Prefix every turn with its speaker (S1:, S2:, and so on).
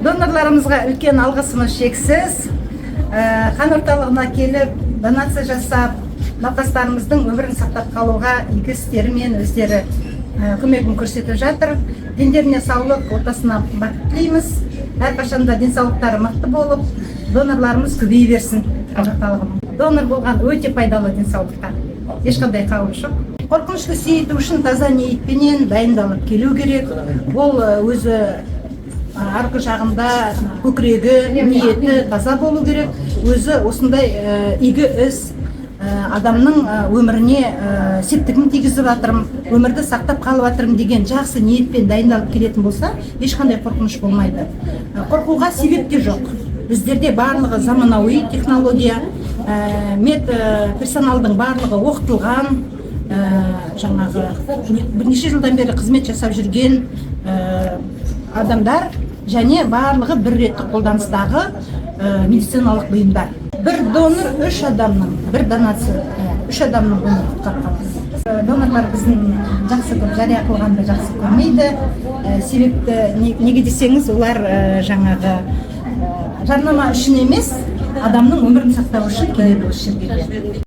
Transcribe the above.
S1: Донорларымызға үлкен алғысымыз шексіз. Қан орталығына келіп, донация жасап, науқастарымыздың өмірін сақтап қалуға игі істерімен өздері көмегін көрсетіп жатыр. Дендеріне саулық, отбасына бақыт тілейміз. Әрқашанда денсаулықтары мықты болып, донорларымыз көбейе берсін. Донор болған өте пайдалы денсаулыққа. Ешқандай қауіп жоқ. Қорқынышты сейілту үшін таза ниетпенен дайындалып келу керек. Ол өзі арғы жағында көкірегі, ниеті таза болу керек. Өзі осындай игі іс адамның өміріне септігін тигізіп жатырмын, өмірді сақтап қалып жатырмын деген жақсы ниетпен дайындалып келетін болса, ешқандай қорқыныш болмайды. Қорқуға себеп те жоқ. Біздерде барлығы заманауи технология, персоналдың барлығы оқытылған, жаңағы бірнеше жылдан бері қызмет жасап жүрген адамдар және барлығы бір реттік қолданыстағы медициналық бұйымдар. Бір донор 3 адамның, бір донация 3 адамның өмірін құтқарған. Донорлар біздің жақсы көп жария қылғанды жақсы көрмейді. Себепті неге десеңіз, олар жаңағы жарнама үшін емес, адамның өмірін сақтау үшін келеді осы жерге.